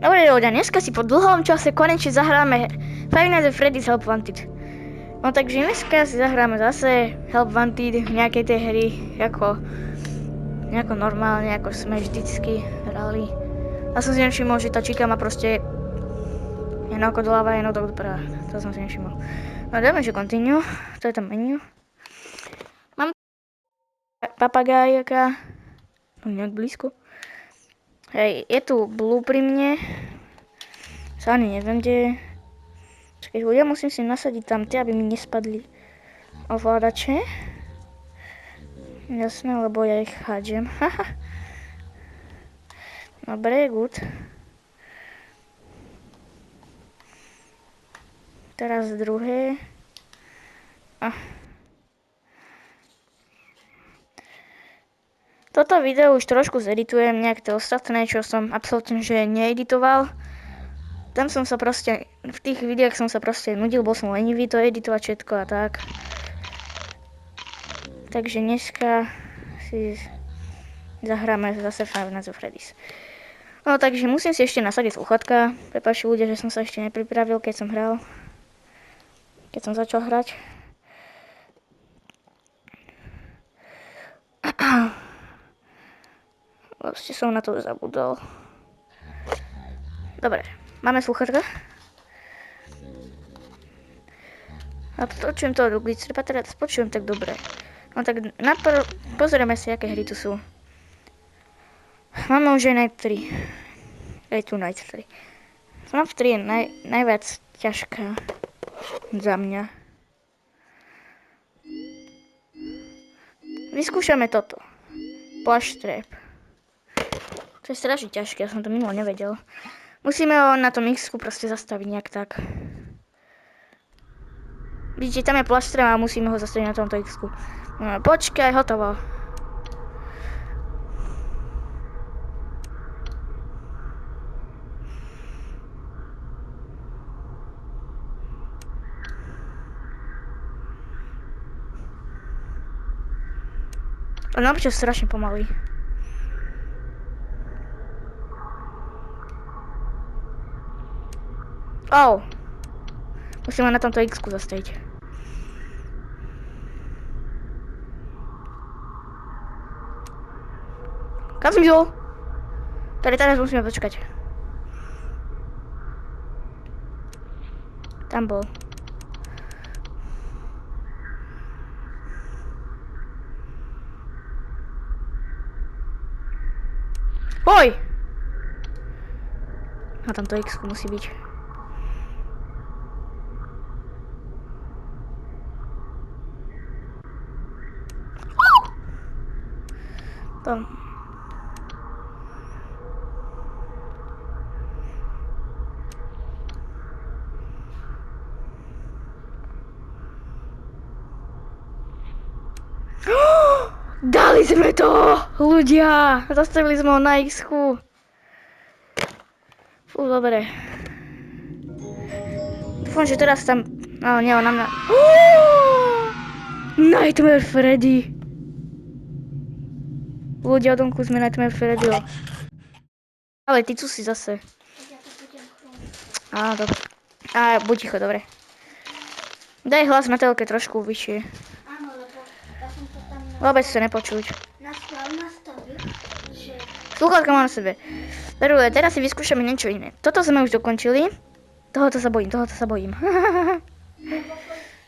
Dobre ľudia, dneska si po dlhom čase konečne zahráme Five Nights at Freddy's Help Wanted. No takže dneska si zahráme zase Help Wanted v nejakej tej hry, nejako normálne, ako sme vždycky hrali. A som si nevšimol, že tá čika má proste jedno oko doľava, jedno doprava. To som si nevšimol. No dáme, že continue, to je to menu. Mám papagájaka, no nejak blízko. Hej, je tu blue pri mne. Sa ani neviem, kde je. Čakaj, ľudia, musím si nasadiť tam tie, aby mi nespadli ovládače. Jasné, lebo ja ich hádžem. Dobre, good. Teraz druhé. Toto video už trošku zeditujem, nejak to ostatné, čo som absolútne že needitoval. Tam som sa proste, v tých videách som sa proste nudil, bol som lenivý to editovať všetko a tak. Takže dneska si zahráme zase Five Nights at Freddy's. No takže musím si ešte nasadiť slúchadka. Prepáčte ľudia, že som sa ešte nepripravil, keď som hral. Keď som začal hrať. Vlastne som na to zabudol. Dobre, máme slúchadka. A počujem to ruky, treba teraz počujem tak dobre. No tak najprv pozrieme si, aké hry tu sú. Máme už aj Night 3. Aj tu Night 3. Snap 3 je najviac ťažká za mňa. Vyskúšame toto. Plush Trap. To je strašne ťažké, ja som to mimo nevedel. Musíme ho na tom X-ku proste zastaviť nejak tak. Vidíte, tam je Plush Trap a musíme ho zastaviť na tomto X-ku. No, počkaj, hotovo. On občas strašne pomalý. Oh. Musíme na tomto X-ku zastaviť. Kam som idol? Teraz musíme počkať. Tam bol. Oj! Na tomto X-ku musí byť. Tam. Dali sme to! Ľudia! Zastavili sme ho na X-ku. Fú, dobre. Dúfam, že teraz tam... No, nie, on nám... Nightmare Freddy! Ľudia, odomku sme Nightmare Freddyho. Ale ty tu si zase. Á, dobre. Á, buď ticho, dobre. Daj hlas na telke trošku vyššie. Áno, lebo ja som to tam Vôbec sa nepočuť. nastavil, že... Slúchadka mám na sebe. Dobre, teraz si vyskúšame niečo iné. Toto sme už dokončili. Tohoto sa bojím. Lebo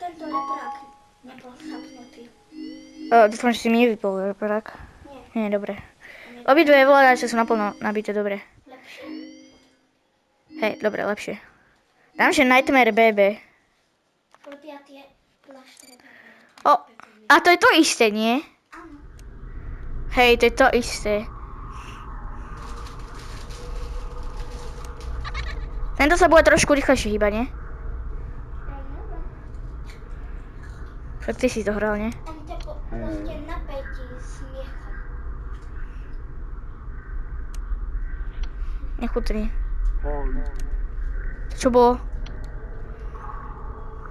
tento reprák nebol zapnutý. Dúfam, že si mi nevypol reparák. Nie. Nie, dobre. Obidve ovládače sú naplno nabité, dobre. Lepšie. Hej, dobre, lepšie. Dám, že Nightmare BB. Robia tie plaštre. O, a to je to isté, nie? Áno. Hej, to je to isté. Tento sa bude trošku rýchlejšie hýbať, nie? Však ty si to hral, nie? On ťa proste napätí smiechom. Nechutný. Čo bolo?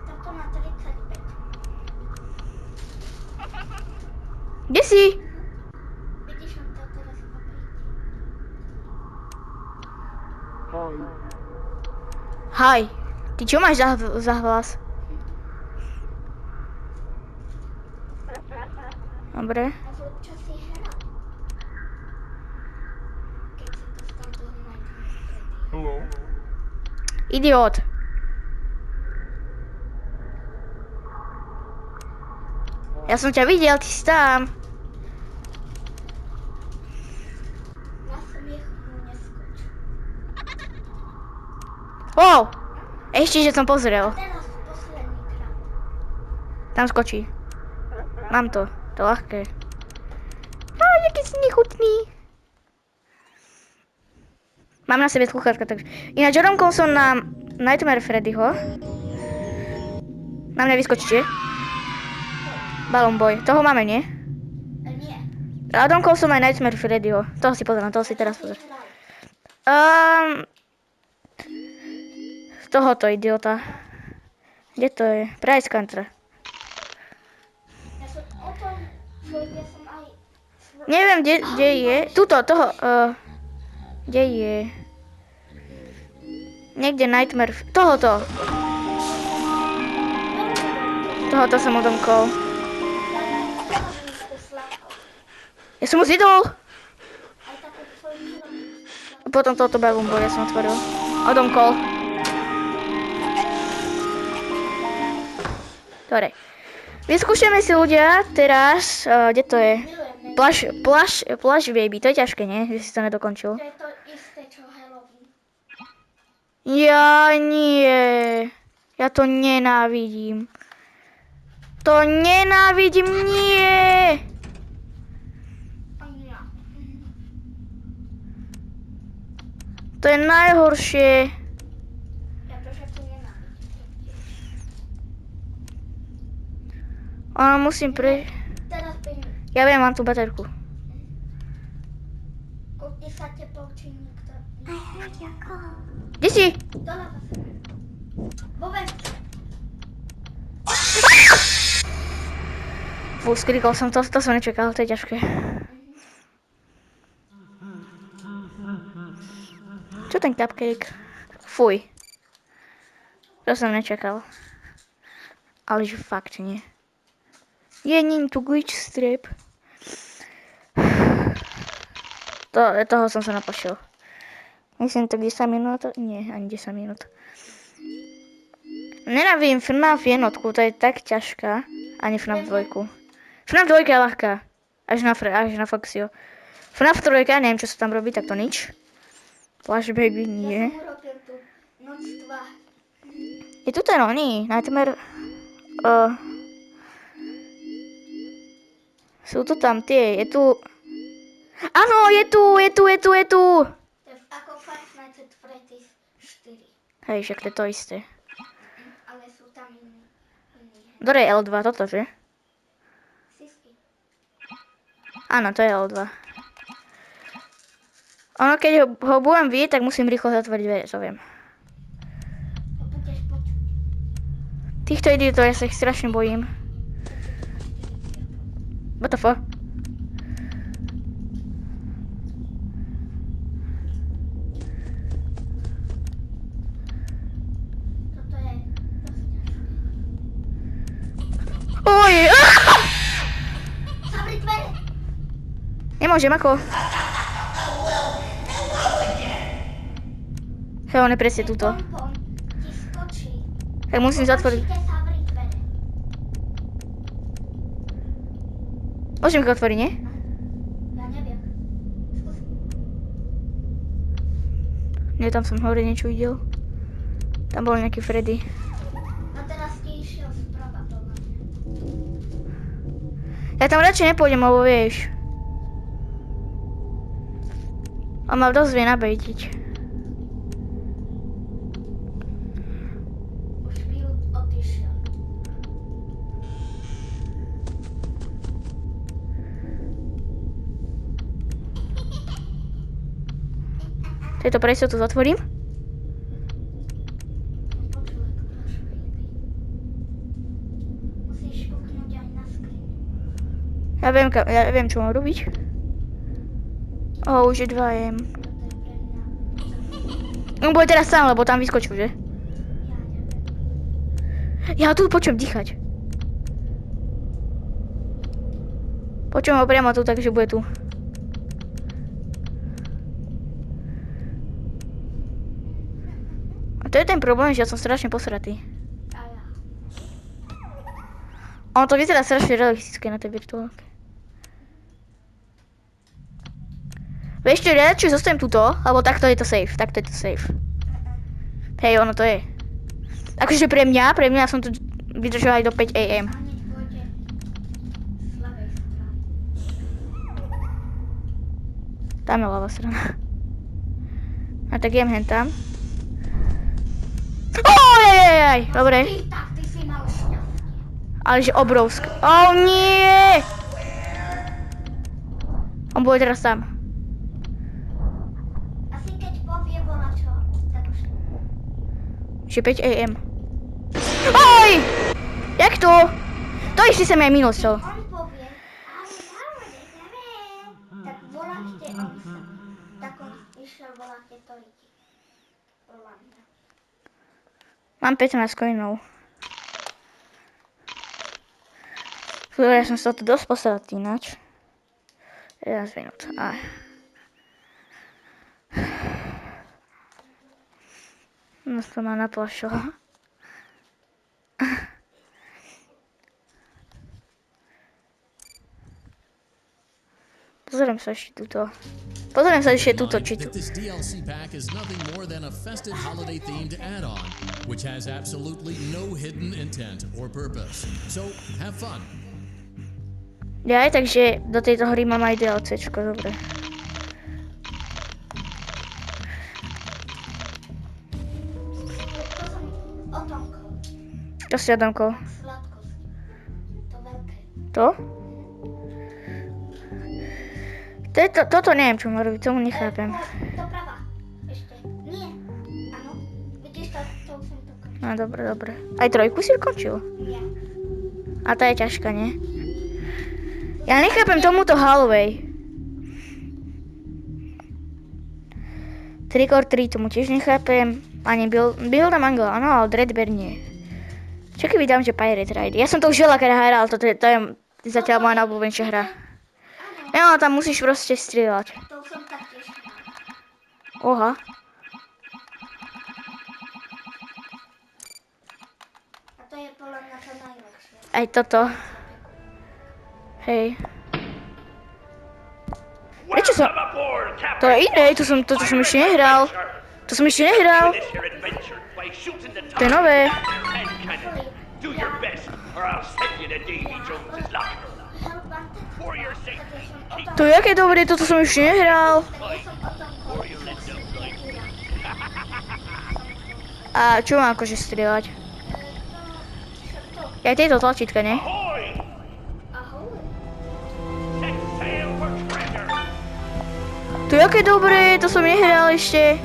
Toto má 35. Kde si? Vidíš, on to teraz napätí. Haj. Ty čo máš za hlas? Dobre. A čo si hral? Keď si dostal toho Nightmare Freddyho. Idiot. Ja som ťa videl, ty si tam. Na smiech mu neskoč. Wow. Ešte, že som pozrel. Teraz posledný krát. Tam skočí. Mám to. To ľahké. Jaký si nechutný. Mám na sebe sluchátka, takže... Ináč odomkol som na Nightmare Freddyho. Na mňa vyskočíte. Balloon Boy. Toho máme, nie? Nie. A odomkol som aj Nightmare Freddyho. Toho si pozerám, toho si teraz pozerám. Tohoto idiota. Kde to je? Price Counter. Ja som o tom Freddy som aj... Neviem, kde je. Tuto, toho. Kde je? Niekde Nightmare... Tohoto. Tohoto som odomkol. Ja som ho zjedol. Aj takú tvoju čelom. Potom toto Balloon Boy ja som otvoril. Odomkol. Dobre. Vyskúšame si ľudia teraz, kde to je? Plush Baby, to je ťažké, nie? Že si to nedokončil. To je to isté, čo Halloween. Ja nie. Ja to nenávidím. To nenávidím, nie. Ani ja. To je najhoršie. Ja trošku nenávidím. Áno, musím pre... Teraz by mi... Ja viem, mám tú baterku. Kúpni sa teplou, či nikto... Kde si? Doľava sa. Boben. Fú, skrikol som to som nečakal, to je ťažké. Čo ten cupcake? Fuj. To som nečakal. Ale že fakt nie. Nie tu glitch strip. Toho som sa napašil. Myslím to 10 minút? Nie, ani 10 minút. Nenávidím FNAF jednotku, to je tak ťažká. Ani FNAF 2. FNAF 2 je ľahká. Až na Foxio. FNAF 3, neviem čo sa tam robí, tak to nič. Plush Baby nie. Ja som urobil tu noc 2. Je tu ten oný, Nightmare... Sú tu tam tie, je tu... Áno, je tu! To je ako Five Nights at Freddy's 4. Hej, však to je to isté. Ale sú tam iní. Dore je L2, toto, že? Sisky. Áno, to je L2. Ono, keď ho budem vidieť, tak musím rýchlo zatvoriť dvere, to viem. To budeš počuť. Týchto idiotov ja sa ich strašne bojím. What the fuck? Toto je dosť ťažké. Oj! Zavri dvere! Nemôžem, ako? Hej, on je presne tuto. Pompom ti skočí. Tak musím zatvoriť. Určite zavri dvere. Môžem ich otvoriť, nie? Ja neviem. Skús. Nie, tam som hore niečo videl. Tam bol nejaký Freddy. No teraz ti išiel sprava podľa mňa. Ja tam radšej nepôjdem, lebo vieš. On ma dosť vie nabejtiť. Už chvíľu odišiel. Tieto prejsť to zatvorím. Počúvaj, Flash Baby. Musíš kúknúť aj na screen. Ja viem, čo mám robiť. Už je 2 AM. To je pre mňa. On bude teraz sám, lebo tam vyskočil, že? Ja neviem. Ja tu počujem dýchať. Počujem ho priamo tu, takže bude tu. A to je ten problém, že ja som strašne posratý. A ja. Ono to vyzerá strašne realistické na tej virtuálke. Vieš čo, radšej zostanem tuto, alebo takto je to safe, takto je to safe. Hej, ono to je. Akože pre mňa som tu vydržal aj do 5 AM. A hneď pôjde z ľavej strany. Tam je ľavá strana. A tak idem hen tam. Ojejejej, dobre. Tak, ty si mal šťastie. Ale že obrovské. Nie! On bude teraz tam. Asi keď povie volačo, tak už... Že 5 AM. Oj! Jak to? To ešte sa mi aj minul cel. On povie, tak voláte on sa. Tak on išiel voláte to lidi. Volá mňa. Mám 15 coinov. Ja som sa to dosť posratý ináč. 11 minút. Aj. No to ma naplašilo. Pozriem sa ešte túto. Či tu. That this DLC pack is nothing more than a festive holiday-themed add-on, which has absolutely no hidden intent or purpose. So, have fun. Ja aj takže do tejto hry mám aj DLCčko, dobre. To som otomkol. Čo si Adamko? Sladkosť. To veľké. To? Toto neviem, čo má robiť, tomu nechápem. Doprava. Ešte. Nie. Áno. Vidíš to, to už som to končil. No dobre. Aj trojku si ukončil? Nie. A tá je ťažká, nie? Ja nechápem tomuto Holloway. 3x3 tomu tiež nechápem. Ani Build a Mango, áno, ale Dreadbear nie. Čo keby dám, že Pirate Ride? Ja som to už veľakrát hral, to je zatiaľ moja najobľúbenejšia hra. Ja, tam musíš proste strieľať. To už som taktiež hral. Oha. A to je podľa mňa to najlepšie. Aj toto. Hej. Prečo som... To je iné, toto som ešte nehral. To som ešte nehral. To je nové. Do your best, or I'll send you to Davy Jones's locker. Help Wanted. For your safety, Tak To je aké dobré, toto som ešte nehral. ja som otomkol. A čo mám akože strieľať? To. Ja tieto tlačítka, ne? ahoy! Ahoj. Set sail for treasure! To je aké dobré, to som nehral ešte.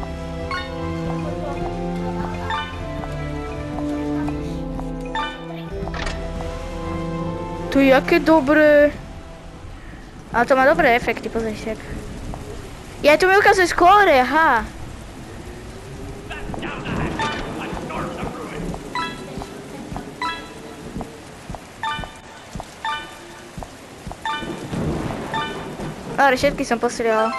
To je aké dobré. A to má dobré efekty, pozri si. Ja tu mi ukazuje skóre, aha. Down the hatch, a storm of ruin! Dobre, všetky som postrieľal.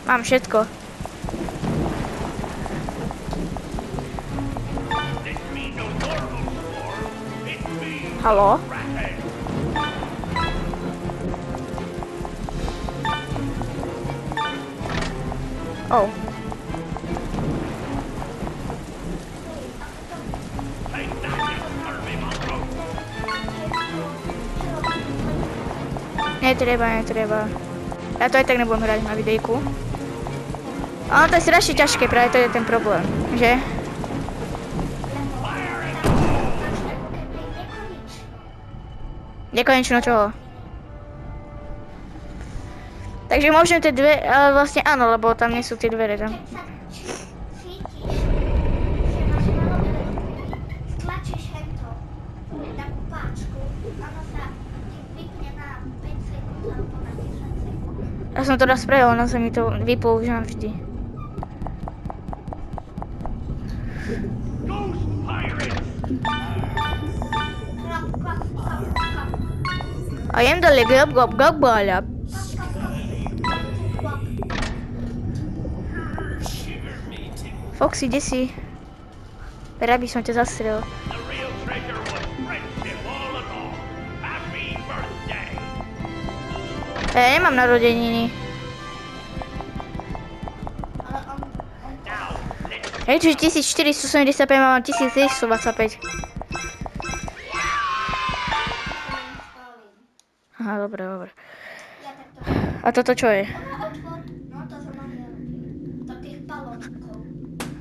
Mám všetko. This means no normal storm. It means Haló? racket. Oh. Take that, you scurvy mongrel! Netreba. Ja to aj tak nebudem hrať na videjku. Ale to je strašne ťažké, práve to je ten problém, že? Nekonečno čoho? Takže môžem tie dve, ale vlastne áno, lebo tam nie sú tie dvere tam. Keď sa cítiš, že máš malo veľa, stlačíš hento takú páčku, ono sa vypne na 5 sekúnd alebo na 10 sekúnd. Ja som to raz spravil, ono sa mi to vyplo už navždy. Ghost pirates! Klap, klap, klap, klap. I am the legab gob gob balap. Foxy, kde si? Rád by som ťa zastrel. The real treasure was friendship all along. Happy birthday! Ja nemám narodeniny. Ale on Now, let's Hej, čiže 1475 mám 1325. Aha, dobre, dobre. ja takto. A toto čo je? Otvor, no to som ja robil. Do tých balónkov.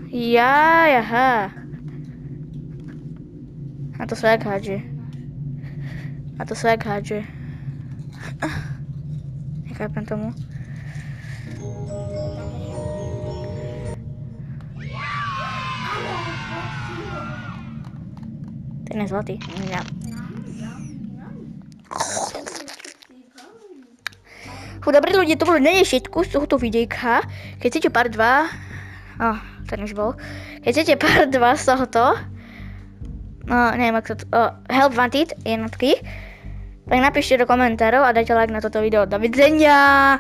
Jaj, aha. A to sa jak hádže. A to sa jak hádže. Nechápem tomu. Ten je zlatý. Ja. Dobrý ľudia, to bolo nie všetko z tohoto videjka. Keď chcete part 2, ten už bol. Keď chcete part 2 z tohoto, neviem, ak to, Help Wanted jednotky, tak napíšte do komentárov a dajte like na toto video. Dovidenia!